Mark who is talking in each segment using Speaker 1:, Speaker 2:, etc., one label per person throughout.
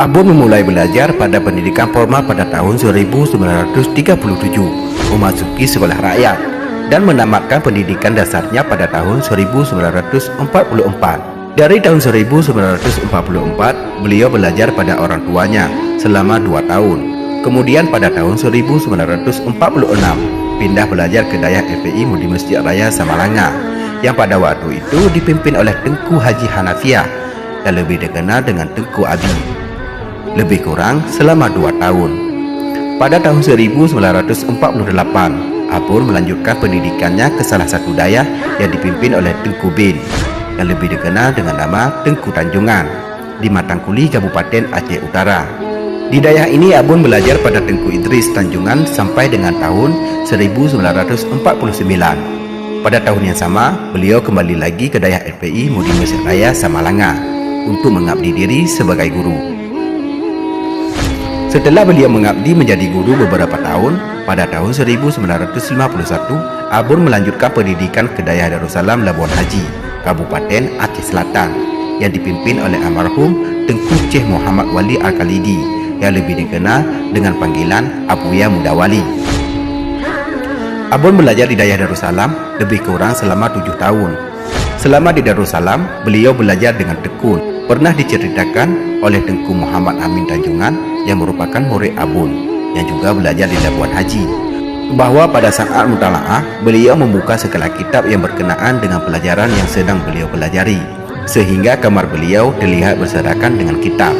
Speaker 1: Abon memulai belajar pada pendidikan formal pada tahun 1937, memasuki sekolah rakyat, dan menamatkan pendidikan dasarnya pada tahun 1944. Dari tahun 1944, beliau belajar pada orang tuanya selama 2 tahun. Kemudian pada tahun 1946, pindah belajar ke Dayah FPI Mudi Masjid Raya Samalanga, yang pada waktu itu dipimpin oleh Tengku Haji Hanafiah, yang lebih dikenal dengan Tengku Abi. Lebih kurang selama 2 tahun. Pada tahun 1948, Abon melanjutkan pendidikannya ke salah satu dayah yang dipimpin oleh Tengku Bin, yang lebih dikenal dengan nama Tengku Tanjungan, di Matangkuli, Kabupaten Aceh Utara. Di dayah ini Abon belajar pada Tengku Idris Tanjungan sampai dengan tahun 1949. Pada tahun yang sama, beliau kembali lagi ke Dayah FPI Mudi Masjid Raya Samalanga untuk mengabdi diri sebagai guru. Setelah beliau mengabdi menjadi guru beberapa tahun, pada tahun 1951, Abon melanjutkan pendidikan ke Dayah Darussalam Labuan Haji, Kabupaten Aceh Selatan, yang dipimpin oleh almarhum Tengku Syekh Muhammad Wali Al-Khalidi, yang lebih dikenal dengan panggilan Abuya Mudawali. Abon belajar di Dayah Darussalam lebih kurang selama 7 tahun. Selama di Darussalam, beliau belajar dengan tekun. Pernah diceritakan oleh Tengku Muhammad Amin Tanjungan, yang merupakan murid Abon, yang juga belajar di Labuan Haji, bahwa pada saat mutalaah, beliau membuka segala kitab yang berkenaan dengan pelajaran yang sedang beliau pelajari, sehingga kamar beliau terlihat berserakan dengan kitab.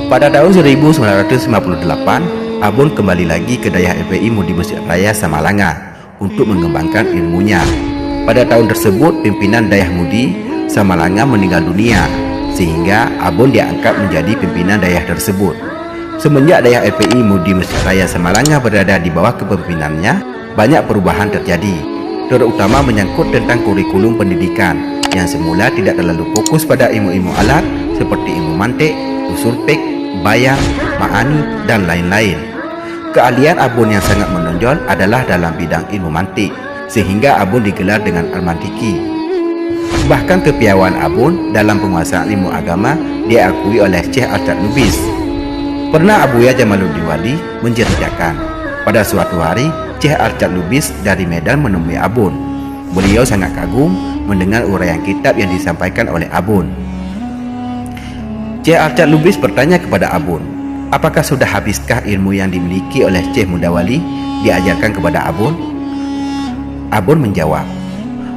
Speaker 1: Pada tahun 1958, Abon kembali lagi ke Dayah FPI Mudi Masjid Raya Samalanga untuk mengembangkan ilmunya. Pada tahun tersebut, pimpinan Dayah Mudi Samalanga meninggal dunia, sehingga Abon diangkat menjadi pimpinan dayah tersebut. Semenjak Dayah FPI Mudi Masjid Raya Samalanga berada di bawah kepemimpinannya, banyak perubahan terjadi, terutama menyangkut tentang kurikulum pendidikan yang semula tidak terlalu fokus pada ilmu-ilmu alat seperti ilmu mantik, usul fiqh, bayang, ma'ani, dan lain-lain. Keahlian Abon yang sangat menonjol adalah dalam bidang ilmu mantik, sehingga Abon digelar dengan Al-Mantiki. Bahkan kepiawaian Abon dalam penguasaan ilmu agama diakui oleh Syekh Arsyad Lubis. Pernah Abuya Jamaluddin Wali menceritakan, pada suatu hari Syekh Arsyad Lubis dari Medan menemui Abon. Beliau sangat kagum mendengar uraian kitab yang disampaikan oleh Abon. Syekh Arsyad Lubis bertanya kepada Abon, apakah sudah habiskah ilmu yang dimiliki oleh Syekh Mudawali diajarkan kepada Abon? Abon menjawab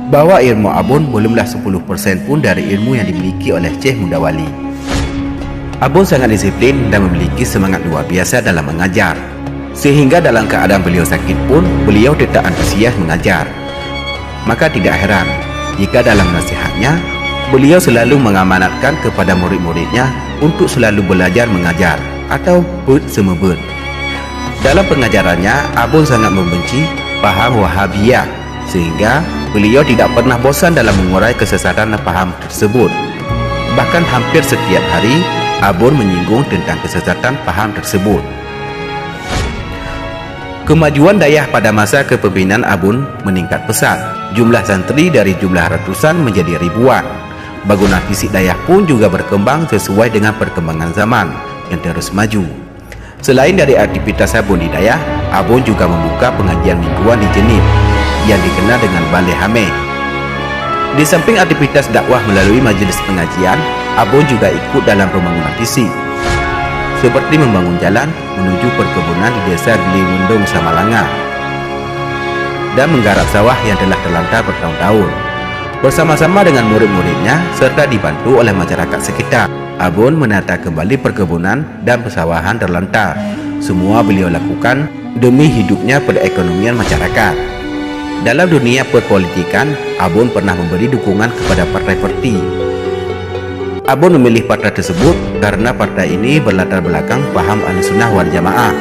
Speaker 1: bahwa ilmu Abon belumlah 10% pun dari ilmu yang dimiliki oleh Syekh Mudawali. Abon sangat disiplin dan memiliki semangat luar biasa dalam mengajar, sehingga dalam keadaan beliau sakit pun beliau tetap antusias mengajar. Maka tidak heran jika dalam nasihatnya beliau selalu mengamanatkan kepada murid-muridnya untuk selalu belajar mengajar atau semebut. Dalam pengajarannya, Abon sangat membenci paham Wahabiyah, sehingga beliau tidak pernah bosan dalam mengurai kesesatan paham tersebut. Bahkan hampir setiap hari Abon menyinggung tentang kesesatan paham tersebut. Kemajuan dayah pada masa kepemimpinan Abon meningkat pesat. Jumlah santri dari jumlah ratusan menjadi ribuan. Bangunan fisik dayah pun juga berkembang sesuai dengan perkembangan zaman yang terus maju. Selain dari aktivitas Abon di dayah, Abon juga membuka pengajian mingguan di Jenib yang dikenal dengan Balai Hamid. Di samping aktivitas dakwah melalui majelis pengajian, Abon juga ikut dalam pembangunan fisik, seperti membangun jalan menuju perkebunan di desa Giliwundung Samalanga, dan menggarap sawah yang telah terlantar bertahun-tahun. Bersama-sama dengan murid-muridnya serta dibantu oleh masyarakat sekitar, Abon menata kembali perkebunan dan persawahan terlantar. Semua beliau lakukan demi hidupnya perekonomian masyarakat. Dalam dunia perpolitikan, Abon pernah memberi dukungan kepada partai-parti. Abon memilih partai tersebut karena partai ini berlatar belakang paham Ahlussunnah wal Jamaah.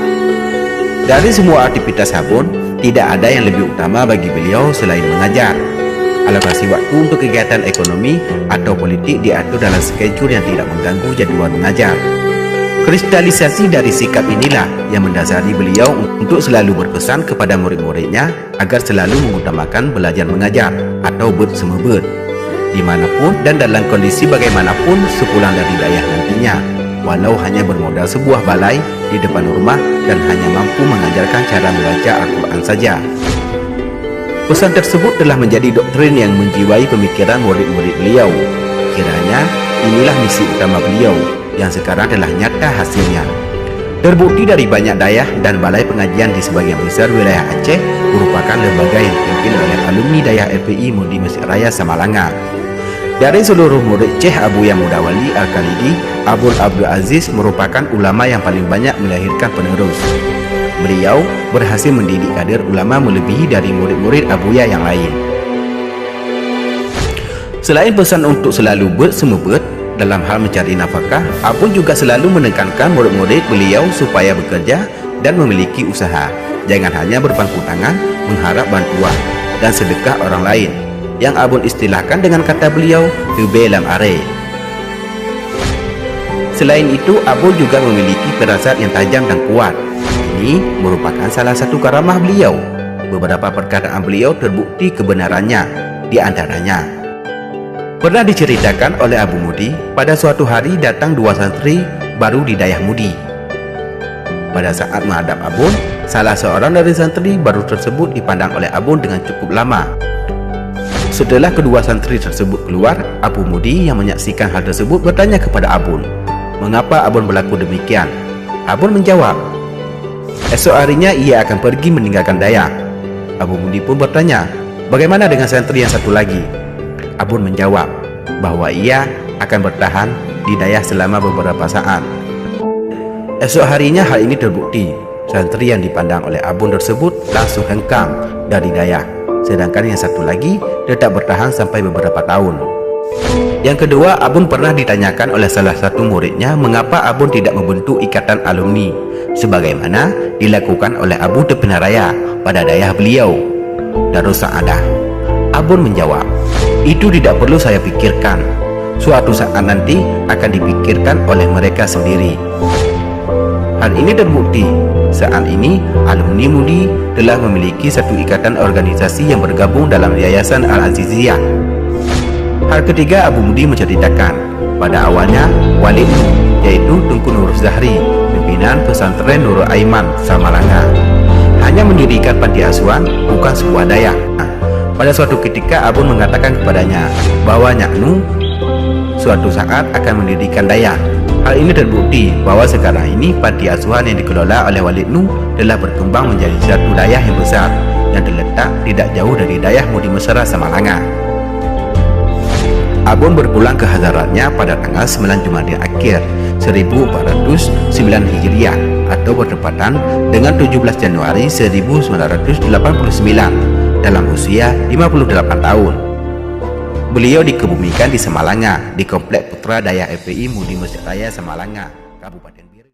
Speaker 1: Dari semua aktivitas Abon, tidak ada yang lebih utama bagi beliau selain mengajar. Alokasi waktu untuk kegiatan ekonomi atau politik diatur dalam skedul yang tidak mengganggu jadwal mengajar. Kristalisasi dari sikap inilah yang mendasari beliau untuk selalu berpesan kepada murid-muridnya agar selalu mengutamakan belajar mengajar atau bersemebut dimanapun dan dalam kondisi bagaimanapun sepulang dari dayah nantinya. walau hanya bermodal sebuah balai di depan rumah dan hanya mampu mengajarkan cara membaca Al-Quran saja. Pesan tersebut telah menjadi doktrin yang menjiwai pemikiran murid-murid beliau. Kiranya inilah misi utama beliau yang sekarang telah nyata hasilnya. Terbukti dari banyak dayah dan balai pengajian di sebagian besar wilayah Aceh merupakan lembaga yang dipimpin oleh alumni dayah FPI Mundi Mesir Raya Samalanga. Dari seluruh murid Syekh Abu Yang Mudawali Al-Khalidi, Abul Abdul Aziz merupakan ulama yang paling banyak melahirkan penerus. Beliau berhasil mendidik kader ulama melebihi dari murid-murid Abuya yang lain. Selain pesan untuk selalu bersemerbet dalam hal mencari nafkah, Abun juga selalu menekankan murid-murid beliau supaya bekerja dan memiliki usaha. Jangan hanya berpangku tangan mengharap bantuan dan sedekah orang lain, yang Abun istilahkan dengan kata beliau, "Dubelam are." Selain itu, Abun juga memiliki firasat yang tajam dan kuat. Ini merupakan salah satu karamah beliau. Beberapa perkataan beliau terbukti kebenarannya. Di antaranya, pernah diceritakan oleh Abu Mudi, pada suatu hari datang dua santri baru di dayah Mudi. Pada saat menghadap Abun, salah seorang dari santri baru tersebut dipandang oleh Abun dengan cukup lama. Setelah kedua santri tersebut keluar, Abu Mudi yang menyaksikan hal tersebut bertanya kepada Abun, mengapa Abun berlaku demikian? Abun menjawab, esok harinya ia akan pergi meninggalkan dayah. Abu Mudi pun bertanya, bagaimana dengan santri yang satu lagi? Abun menjawab bahwa ia akan bertahan di dayah selama beberapa saat. Esok harinya hal ini terbukti. Santri yang dipandang oleh Abun tersebut langsung hengkang dari dayah, sedangkan yang satu lagi tetap bertahan sampai beberapa tahun. Yang kedua, Abun pernah ditanyakan oleh salah satu muridnya mengapa Abun tidak membentuk ikatan alumni sebagaimana dilakukan oleh Abu Tepinar Raya pada dayah beliau, Darus Saadah. Abun menjawab, itu tidak perlu saya pikirkan. Suatu saat nanti akan dipikirkan oleh mereka sendiri. Hal ini terbukti. Saat ini, alumni Mudi telah memiliki satu ikatan organisasi yang bergabung dalam Yayasan Al-Aziziyah. Hal ketiga, Abu Mudi menceritakan, pada awalnya Walid yaitu Tunku Nur Zahri, pimpinan pesantren Nurul Aiman Samalanga, hanya mendirikan panti asuhan, bukan sebuah dayah. Pada suatu ketika Abun mengatakan kepadanya bahwa Nyaknu suatu saat akan mendirikan dayah. Hal ini terbukti bahwa sekarang ini panti asuhan yang dikelola oleh Walid Nu telah berkembang menjadi satu dayah yang besar yang terletak tidak jauh dari dayah Mudi Mesra Samalanga. Abun berpulang ke Hazaratnya pada tanggal 9 Jumadil Akhir 1409 Hijriah atau bertepatan dengan 17 Januari 1989 dalam usia 58 tahun. Beliau dikebumikan di Samalanga, di Komplek Putra Dayah FPI Mundi Mesir Raya Samalanga, Kabupaten